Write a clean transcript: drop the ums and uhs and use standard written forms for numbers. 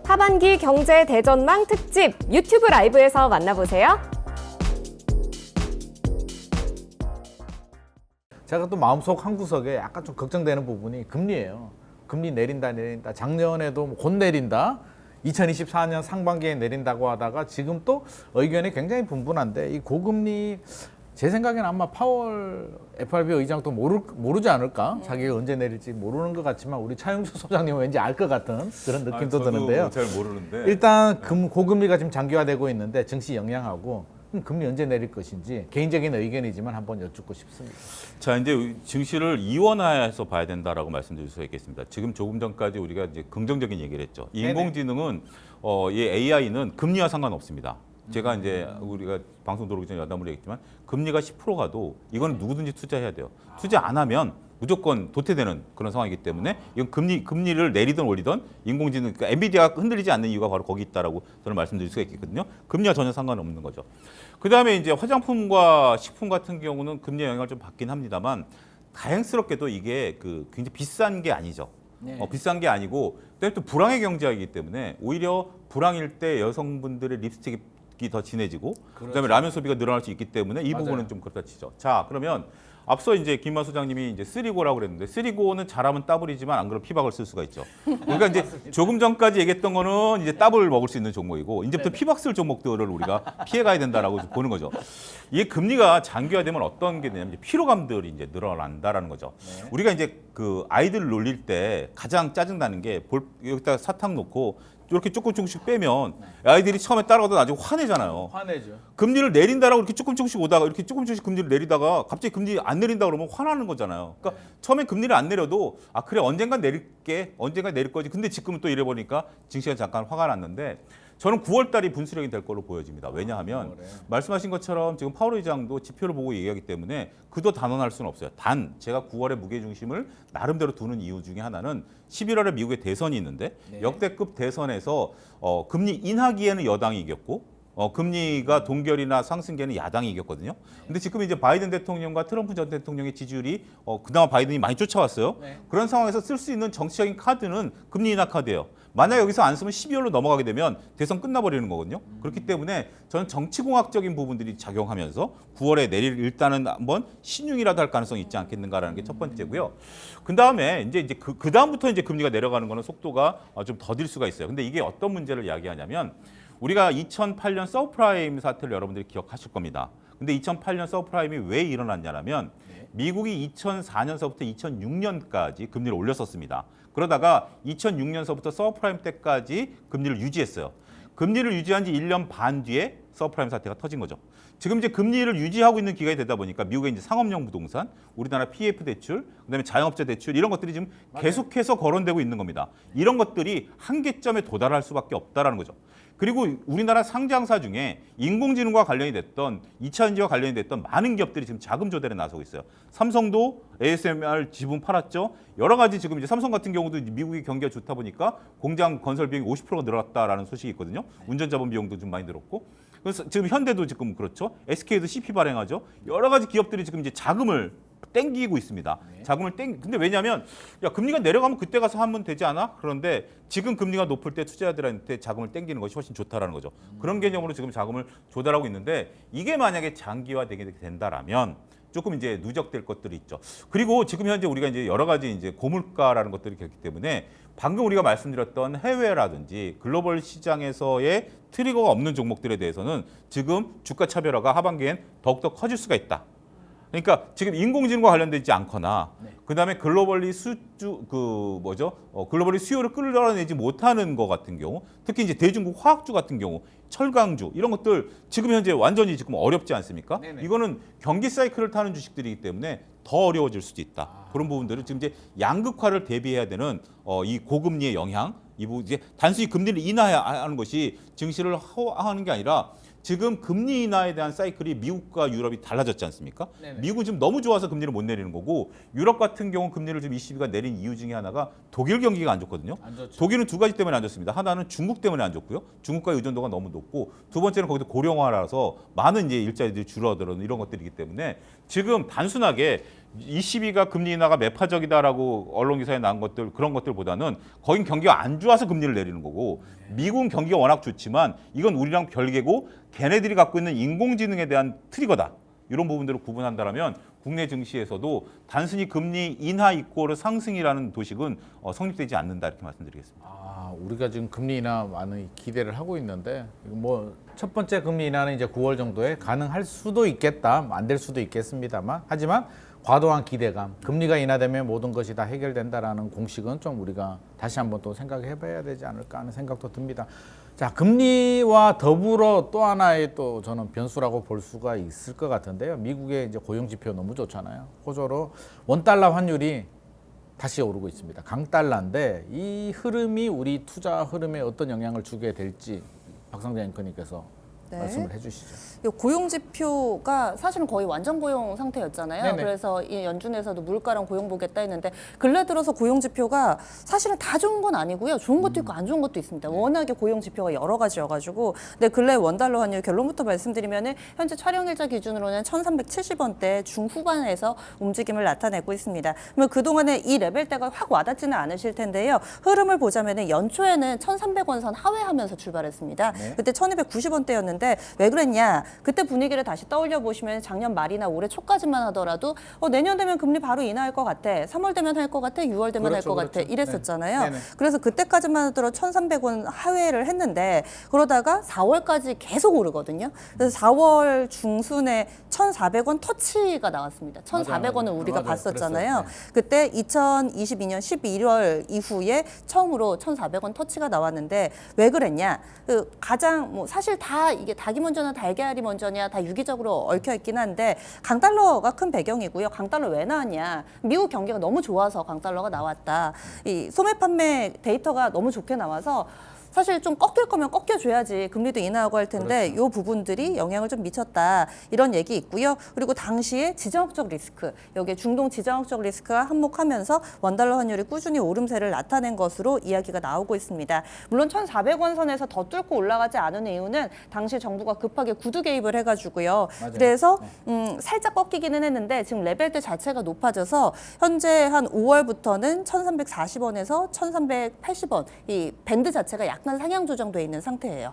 하반기 경제 대전망 특집 유튜브 라이브에서 만나보세요. 제가 또 마음속 한구석에 약간 좀 걱정되는 부분이 금리예요. 금리 내린다. 작년에도 곧 내린다. 2024년 상반기에 내린다고 하다가 지금 또 의견이 굉장히 분분한데 이 고금리 제 생각에는 아마 파월 FRB 의장도 모르지 않을까? 자기가 언제 내릴지 모르는 것 같지만 우리 차영수 소장님은 왠지 알 것 같은 그런 느낌도 드는데요. 잘 모르는데 일단 고금리가 지금 장기화되고 있는데 증시 영향하고 금리 언제 내릴 것인지 개인적인 의견이지만 한번 여쭙고 싶습니다. 자, 이제 증시를 이원화해서 봐야 된다라고 말씀드릴 수 있겠습니다. 지금 조금 전까지 우리가 이제 긍정적인 얘기를 했죠. 인공지능은 이 AI는 금리와 상관없습니다. 제가 이제 우리가 방송 들어오기 전에 여담을 얘기했지만 금리가 10% 가도 이건 누구든지 투자해야 돼요. 투자 안 하면 무조건 도태되는 그런 상황이기 때문에 이건 금리를 내리든 올리든 인공지능, 그러니까 엔비디아가 흔들리지 않는 이유가 바로 거기 있다라고 저는 말씀드릴 수가 있거든요. 금리와 전혀 상관없는 거죠. 그다음에 이제 화장품과 식품 같은 경우는 금리 영향을 좀 받긴 합니다만 다행스럽게도 이게 굉장히 비싼 게 아니죠. 비싼 게 아니고 또 불황의 경제이기 때문에 오히려 불황일 때 여성분들의 립스틱이 더 진해지고 그다음에 라면 소비가 늘어날 수 있기 때문에 이 부분은 좀 그렇다 치죠. 자, 그러면 앞서 이제 김만 소장님이 이제 쓰리고라고 그랬는데 쓰리고는 잘하면 더블이지만 안 그러면 피박을 쓸 수가 있죠. 그러니까 이제 조금 전까지 얘기했던 거는 이제 더블 먹을 수 있는 종목이고 이제부터 피박 쓸 종목들을 우리가 피해가야 된다라고 보는 거죠. 이게 금리가 장기화되면 어떤 게 되냐면 이제 피로감들이 이제 늘어난다라는 거죠. 우리가 이제 아이들을 놀릴 때 가장 짜증나는 게 여기다가 사탕 놓고 이렇게 조금씩 빼면 아이들이 처음에 따라가도 나중에 화내잖아요. 화내죠. 금리를 내린다라고 이렇게 조금씩 오다가 이렇게 조금씩 금리를 내리다가 갑자기 금리 안 내린다 그러면 화나는 거잖아요. 그러니까 처음에 금리를 안 내려도 그래 언젠간 내릴게, 언젠간 내릴 거지. 근데 지금은 또 이래 보니까 증시가 잠깐 화가 났는데 저는 9월 달이 분수령이 될 걸로 보여집니다. 왜냐하면 말씀하신 것처럼 지금 파월 의장도 지표를 보고 얘기하기 때문에 그도 단언할 수는 없어요. 단 제가 9월에 무게중심을 나름대로 두는 이유 중에 하나는 11월에 미국의 대선이 있는데 역대급 대선에서 금리 인하기에는 여당이 이겼고 금리가 동결이나 상승기에는 야당이 이겼거든요. 근데 지금 이제 바이든 대통령과 트럼프 전 대통령의 지지율이 그나마 바이든이 많이 쫓아왔어요. 그런 상황에서 쓸 수 있는 정치적인 카드는 금리 인하 카드예요. 만약 여기서 안 쓰면 12월로 넘어가게 되면 대선 끝나버리는 거거든요. 그렇기 때문에 저는 정치공학적인 부분들이 작용하면서 9월에 일단은 한번 신용이라도 할 가능성이 있지 않겠는가라는 게 첫 번째고요. 그 다음에 이제 그 다음부터 이제 금리가 내려가는 거는 속도가 좀 더딜 수가 있어요. 근데 이게 어떤 문제를 이야기하냐면 우리가 2008년 서브프라임 사태를 여러분들이 기억하실 겁니다. 근데 2008년 서브프라임이 왜 일어났냐면 미국이 2004년서부터 2006년까지 금리를 올렸었습니다. 그러다가 2006년서부터 서브프라임 때까지 금리를 유지했어요. 금리를 유지한 지 1년 반 뒤에 서브프라임 사태가 터진 거죠. 지금 이제 금리를 유지하고 있는 기간이 되다 보니까 미국의 이제 상업용 부동산, 우리나라 PF 대출, 그다음에 자영업자 대출 이런 것들이 지금 계속해서 거론되고 있는 겁니다. 이런 것들이 한계점에 도달할 수밖에 없다라는 거죠. 그리고 우리나라 상장사 중에 인공지능과 관련이 됐던 2차 전지와 관련이 됐던 많은 기업들이 지금 자금 조달에 나서고 있어요. 삼성도 ASMR 지분 팔았죠. 여러 가지 지금 이제 삼성 같은 경우도 미국의 경기가 좋다 보니까 공장 건설 비용이 50%가 늘었다라는 소식이 있거든요. 운전 자본 비용도 좀 많이 늘었고. 그래서 지금 현대도 지금 그렇죠. SK도 CP 발행하죠. 여러 가지 기업들이 지금 이제 자금을 땡기고 있습니다. 근데 왜냐하면 금리가 내려가면 그때 가서 하면 되지 않아? 그런데 지금 금리가 높을 때 투자자들한테 자금을 땡기는 것이 훨씬 좋다라는 거죠. 그런 개념으로 지금 자금을 조달하고 있는데 이게 만약에 장기화되게 된다라면 조금 이제 누적될 것들이 있죠. 그리고 지금 현재 우리가 이제 여러 가지 이제 고물가라는 것들이 있기 때문에 방금 우리가 말씀드렸던 해외라든지 글로벌 시장에서의 트리거가 없는 종목들에 대해서는 지금 주가 차별화가 하반기엔 더욱더 커질 수가 있다. 그러니까 지금 인공지능과 관련되지 않거나 그다음에 글로벌리 글로벌리 수요를 끌어내지 못하는 것 같은 경우, 특히 이제 대중국 화학주 같은 경우, 철강주 이런 것들 지금 현재 완전히 지금 어렵지 않습니까? 이거는 경기 사이클을 타는 주식들이기 때문에 더 어려워질 수도 있다. 그런 부분들은 지금 이제 양극화를 대비해야 되는 이 고금리의 영향, 이제 단순히 금리를 인하하는 것이 증시를 하는 게 아니라 지금 금리 인하에 대한 사이클이 미국과 유럽이 달라졌지 않습니까? 미국은 지금 너무 좋아서 금리를 못 내리는 거고 유럽 같은 경우 금리를 지금 ECB가 내린 이유 중에 하나가 독일 경기가 안 좋거든요. 독일은 두 가지 때문에 안 좋습니다. 하나는 중국 때문에 안 좋고요. 중국과의 의존도가 너무 높고 두 번째는 거기도 고령화라서 많은 이제 일자리들이 줄어들는 이런 것들이기 때문에 지금 단순하게 ECB가 금리 인하가 매파적이다라고 언론 기사에 나온 것들 그런 것들보다는 거긴 경기가 안 좋아서 금리를 내리는 거고 미국은 경기가 워낙 좋지만 이건 우리랑 별개고 걔네들이 갖고 있는 인공지능에 대한 트리거다. 이런 부분들을 구분한다면 국내 증시에서도 단순히 금리 인하 이꼬르 상승이라는 도식은 성립되지 않는다 이렇게 말씀드리겠습니다. 우리가 지금 금리 인하 많이 기대를 하고 있는데 뭐 첫 번째 금리 인하는 이제 9월 정도에 가능할 수도 있겠다, 안 될 수도 있겠습니다만 하지만 과도한 기대감, 금리가 인하되면 모든 것이 다 해결된다라는 공식은 좀 우리가 다시 한번 또 생각해봐야 되지 않을까 하는 생각도 듭니다. 자, 금리와 더불어 또 하나의 또 저는 변수라고 볼 수가 있을 것 같은데요. 미국의 이제 고용 지표 너무 좋잖아요. 호조로 원달러 환율이 다시 오르고 있습니다. 강달러인데 이 흐름이 우리 투자 흐름에 어떤 영향을 주게 될지 박상재 앵커님께서 말씀을 해주시죠. 이 고용 지표가 사실은 거의 완전 고용 상태였잖아요. 네네. 그래서 이 연준에서도 물가랑 고용 보겠다 했는데 근래 들어서 고용 지표가 사실은 다 좋은 건 아니고요. 좋은 것도 있고 안 좋은 것도 있습니다. 워낙에 고용 지표가 여러 가지여가지고 근데 근래 원달러 환율 결론부터 말씀드리면은 현재 촬영일자 기준으로는 1,370원대 중후반에서 움직임을 나타내고 있습니다. 그러면 그동안에 이 레벨대가 확 와닿지는 않으실 텐데요. 흐름을 보자면은 연초에는 1,300원 선 하회하면서 출발했습니다. 네. 그때 1,290원대였는데 왜 그랬냐? 그때 분위기를 다시 떠올려 보시면 작년 말이나 올해 초까지만 하더라도 내년 되면 금리 바로 인하할 것 같아. 3월 되면 할 것 같아. 6월 되면 할 것 같아. 이랬었잖아요. 네네. 그래서 그때까지만 하더라도 1,300원 하회를 했는데 그러다가 4월까지 계속 오르거든요. 그래서 4월 중순에 1,400원 터치가 나왔습니다. 1,400원을 우리가 맞아요. 봤었잖아요. 그랬어요. 네. 그때 2022년 11월 이후에 처음으로 1,400원 터치가 나왔는데 왜 그랬냐? 그 가장 뭐 사실 다 이게 닭이 먼저냐 달걀이 먼저냐 다 유기적으로 얽혀 있긴 한데 강달러가 큰 배경이고요. 강달러 왜 나왔냐? 미국 경기가 너무 좋아서 강달러가 나왔다. 이 소매 판매 데이터가 너무 좋게 나와서 사실 좀 꺾일 거면 꺾여줘야지 금리도 인하하고 할 텐데 이 부분들이 영향을 좀 미쳤다 이런 얘기 있고요. 그리고 당시에 지정학적 리스크 여기에 중동 지정학적 리스크가 한몫하면서 원달러 환율이 꾸준히 오름세를 나타낸 것으로 이야기가 나오고 있습니다. 물론 1,400원 선에서 더 뚫고 올라가지 않은 이유는 당시 정부가 급하게 구두 개입을 해가지고요. 맞아요. 그래서 살짝 꺾이기는 했는데 지금 레벨대 자체가 높아져서 현재 한 5월부터는 1,340원에서 1,380원 이 밴드 자체가 약간 상향 조정돼 있는 상태예요.